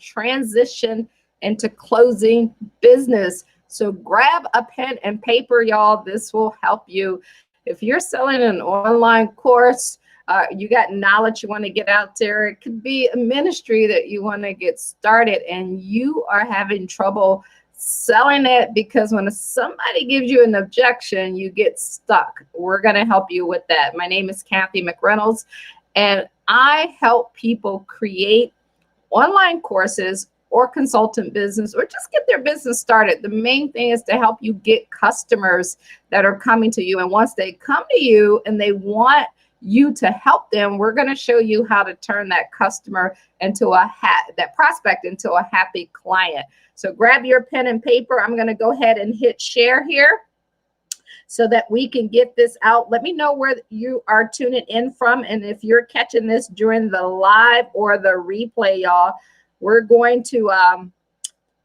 transition into closing business. So grab a pen and paper, y'all. This will help you. If you're selling an online course, you got knowledge you want to get out there. It could be a ministry that you want to get started and you are having trouble selling it because when somebody gives you an objection, you get stuck. We're going to help you with that. My name is Kathy McReynolds, and I help people create online courses or consultant business or just get their business started. The main thing is to help you get customers that are coming to you. And once they come to you and they want you to help them, we're going to show you how to turn that customer into that prospect into a happy client. So grab your pen and paper. I'm going to go ahead and hit share here so that we can get this out. Let me know where you are tuning in from. And if you're catching this during the live or the replay, y'all, we're going to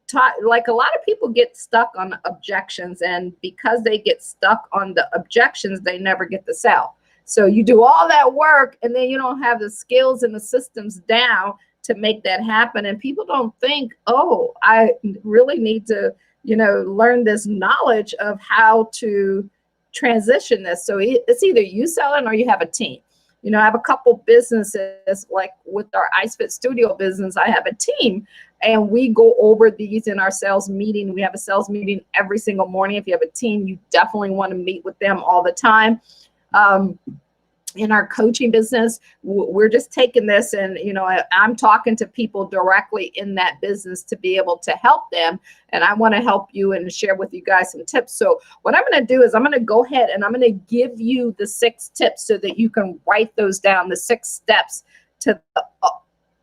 talk. Like a lot of people get stuck on objections, and because they get stuck on the objections, they never get the sell. So you do all that work and then you don't have the skills and the systems down to make that happen. And people don't think, oh, I really need to, learn this knowledge of how to transition this. So it's either you selling or you have a team. I have a couple businesses, like with our iFit Studio business, I have a team and we go over these in our sales meeting. We have a sales meeting every single morning. If you have a team, you definitely want to meet with them all the time. In our coaching business, we're just taking this and, I'm talking to people directly in that business to be able to help them. And I want to help you and share with you guys some tips. So what I'm going to do is I'm going to go ahead and I'm going to give you the 6 tips so that you can write those down, the 6 steps to the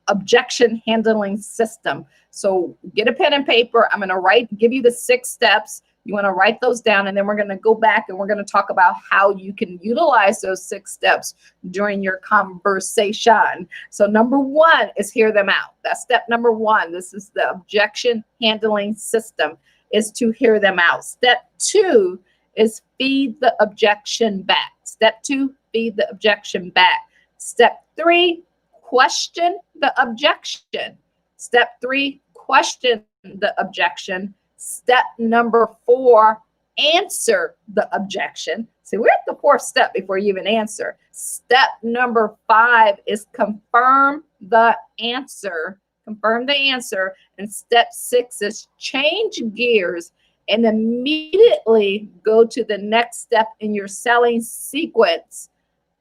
objection handling system. So get a pen and paper. I'm going to give you the 6 steps. You want to write those down, and then we're going to go back and we're going to talk about how you can utilize those 6 steps during your conversation. So number 1 is hear them out. That's step number 1. This is the objection handling system, is to hear them out. Step 2 is feed the objection back. Step 2, feed the objection back. Step 3, question the objection. Step 3, question the objection. Step number 4, answer the objection. See, we're at the 4th step before you even answer. Step number 5 is confirm the answer. Confirm the answer. And step 6 is change gears and immediately go to the next step in your selling sequence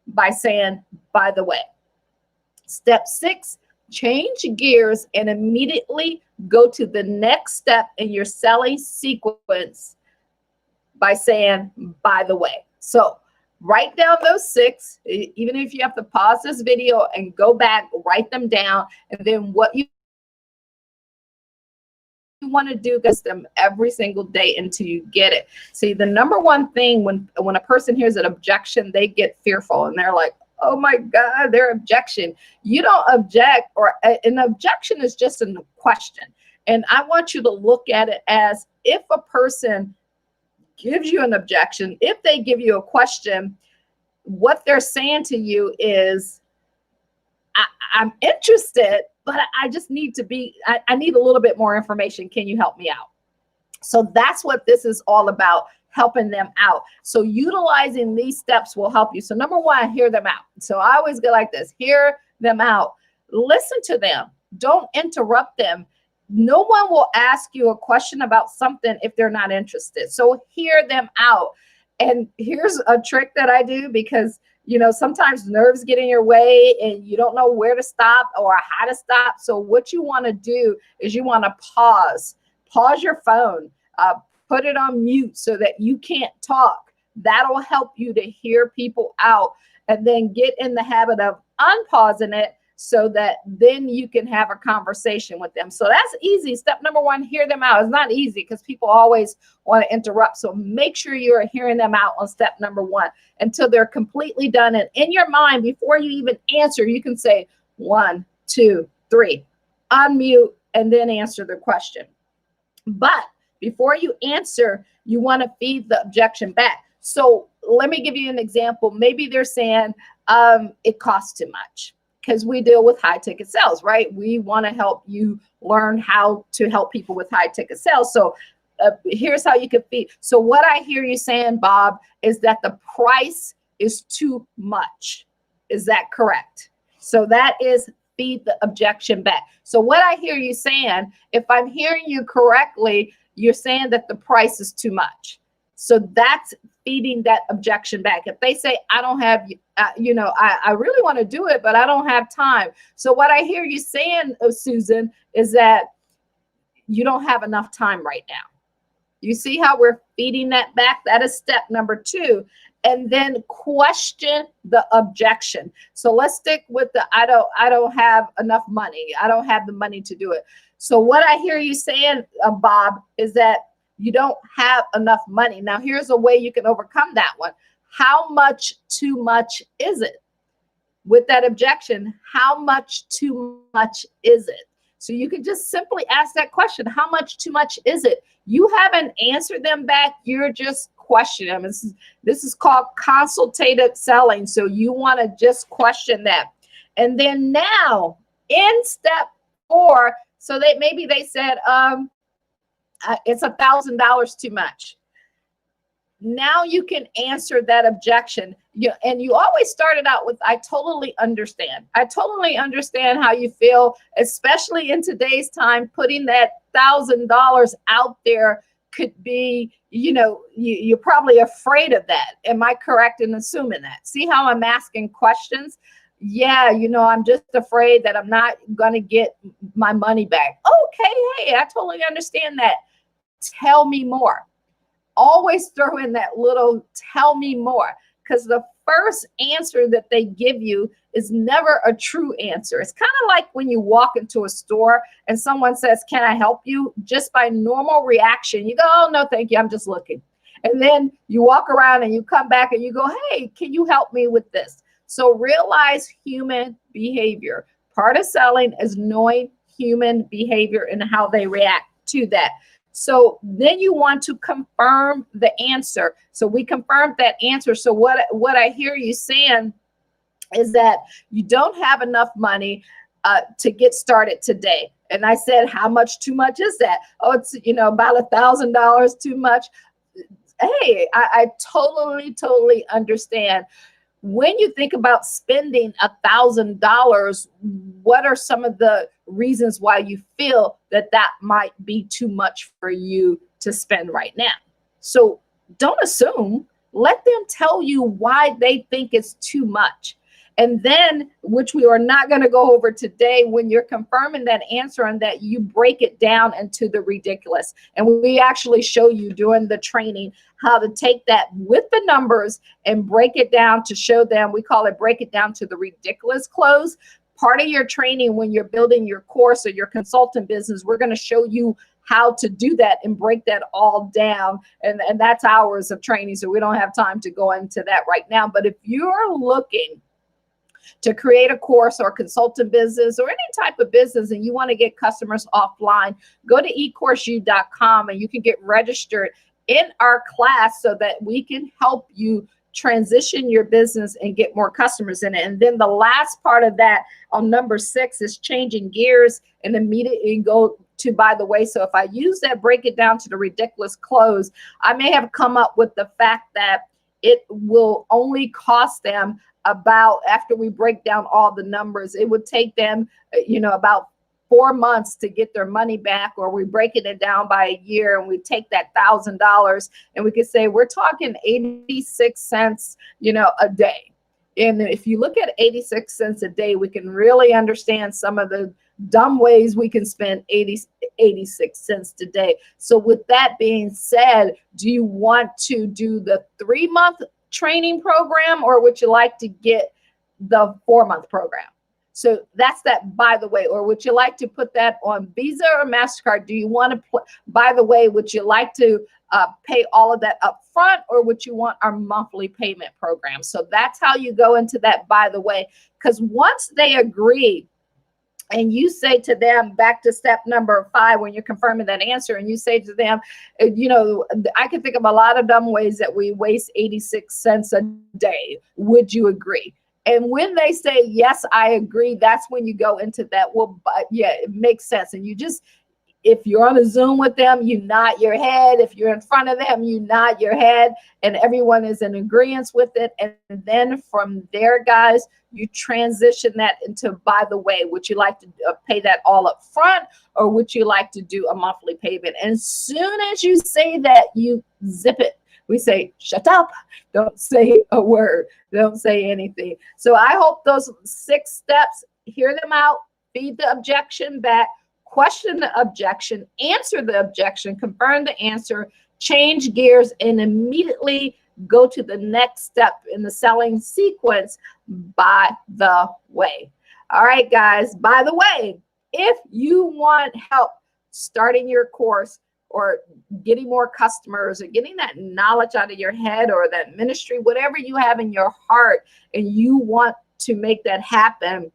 by saying, by the way. Step 6, change gears and immediately go to the next step in your selling sequence by saying, by the way. So write down those 6, even if you have to pause this video and go back, write them down. And then what you want to do is them every single day until you get it. See, the number one thing when a person hears an objection, they get fearful and they're like, oh my God, their objection. You don't object, or an objection is just a question. And I want you to look at it as if a person gives you an objection, if they give you a question, what they're saying to you is, I'm interested, but I just need I need a little bit more information. Can you help me out? So that's what this is all about, helping them out. So utilizing these steps will help you. So number 1, hear them out. So I always go like this, hear them out. Listen to them. Don't interrupt them. No one will ask you a question about something if they're not interested. So hear them out. And here's a trick that I do, because sometimes nerves get in your way and you don't know where to stop or how to stop. So what you want to do is you want to pause your phone, put it on mute so that you can't talk. That'll help you to hear people out, and then get in the habit of unpausing it so that then you can have a conversation with them. So that's easy. Step number 1, hear them out. It's not easy because people always want to interrupt. So make sure you're hearing them out on step number 1 until they're completely done. And in your mind, before you even answer, you can say 1, 2, 3, unmute, and then answer the question. But before you answer, you want to feed the objection back. So let me give you an example. Maybe they're saying it costs too much, because we deal with high ticket sales, right? We want to help you learn how to help people with high ticket sales. So here's how you can feed. So what I hear you saying, Bob, is that the price is too much. Is that correct? So that is feed the objection back. So what I hear you saying, if I'm hearing you correctly, you're saying that the price is too much. So that's feeding that objection back. If they say, I don't have, I really want to do it, but I don't have time. So what I hear you saying, Susan, is that you don't have enough time right now. You see how we're feeding that back? That is step number 2. And then question the objection. So let's stick with the I don't have enough money. I don't have the money to do it. So what I hear you saying, Bob, is that you don't have enough money. Now, here's a way you can overcome that one. How much too much is it? With that objection, how much too much is it? So you can just simply ask that question. How much too much is it? You haven't answered them back. You're just questioning them. This is called consultative selling. So you want to just question that. And then now in step 4, so that maybe they said, it's $1,000 too much. Now you can answer that objection. And you always started out with, I totally understand. I totally understand how you feel, especially in today's time. Putting that $1,000 out there could be, you're probably afraid of that. Am I correct in assuming that? See how I'm asking questions? Yeah, I'm just afraid that I'm not going to get my money back. Okay, hey, I totally understand that. Tell me more. Always throw in that little tell me more, because the first answer that they give you is never a true answer. It's kind of like when you walk into a store and someone says, can I help you? Just by normal reaction, you go, oh, no, thank you. I'm just looking. And then you walk around and you come back and you go, hey, can you help me with this? So realize human behavior. Part of selling is knowing human behavior and how they react to that. So then you want to confirm the answer. So we confirmed that answer. So what I hear you saying is that you don't have enough money to get started today. And I said, how much too much is that? Oh, it's, about $1,000 too much. Hey, I totally understand. When you think about spending $1,000, what are some of the reasons why you feel that might be too much for you to spend right now? So don't assume. Let them tell you why they think it's too much. And then, which we are not going to go over today, when you're confirming that answer and that you break it down into the ridiculous. And we actually show you during the training how to take that with the numbers and break it down to show them, we call it break it down to the ridiculous close. Part of your training when you're building your course or your consultant business, we're going to show you how to do that and break that all down. And that's hours of training. So we don't have time to go into that right now. But if you're looking to create a course or consultant business or any type of business and you want to get customers offline, go to ecourseU.com and you can get registered in our class so that we can help you transition your business and get more customers in it. And then the last part of that on number 6 is changing gears and immediately go to by the way. So if I use that, break it down to the ridiculous close, I may have come up with the fact that it will only cost them about, after we break down all the numbers, it would take them, about 4 months to get their money back, or we breaking it down by a year and we take that $1,000 and we could say we're talking 86 cents, a day. And if you look at 86 cents a day, we can really understand some of the dumb ways we can spend 86 cents today. So with that being said, do you want to do the 3-month training program, or would you like to get the 4-month program? So that's that, by the way. Or would you like to put that on Visa or MasterCard? Do you want to, by the way, would you like to pay all of that up front, or would you want our monthly payment program? So that's how you go into that, by the way, because once they agree and you say to them, back to step number 5, when you're confirming that answer, and you say to them, I can think of a lot of dumb ways that we waste 86 cents a day. Would you agree? And when they say, yes, I agree, that's when you go into that. Well, but yeah, it makes sense. And you just, if you're on a Zoom with them, you nod your head. If you're in front of them, you nod your head, and everyone is in agreement with it. And then from there, guys, you transition that into, by the way, would you like to pay that all up front, or would you like to do a monthly payment? And as soon as you say that, you zip it. We say, shut up. Don't say a word. Don't say anything. So I hope those 6 steps, hear them out, feed the objection back, question the objection, answer the objection, confirm the answer, change gears, and immediately go to the next step in the selling sequence, by the way. All right, guys, by the way, if you want help starting your course, or getting more customers, or getting that knowledge out of your head, or that ministry, whatever you have in your heart, and you want to make that happen,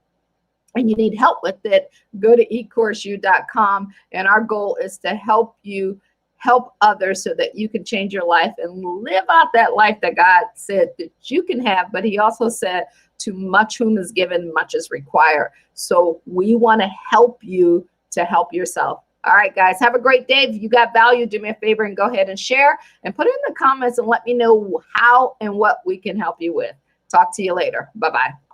and you need help with it, go to ecourseU.com. And our goal is to help you help others so that you can change your life and live out that life that God said that you can have. But he also said, to much whom is given, much is required. So we want to help you to help yourself. All right, guys, have a great day. If you got value, do me a favor and go ahead and share, and put it in the comments and let me know how and what we can help you with. Talk to you later. Bye-bye.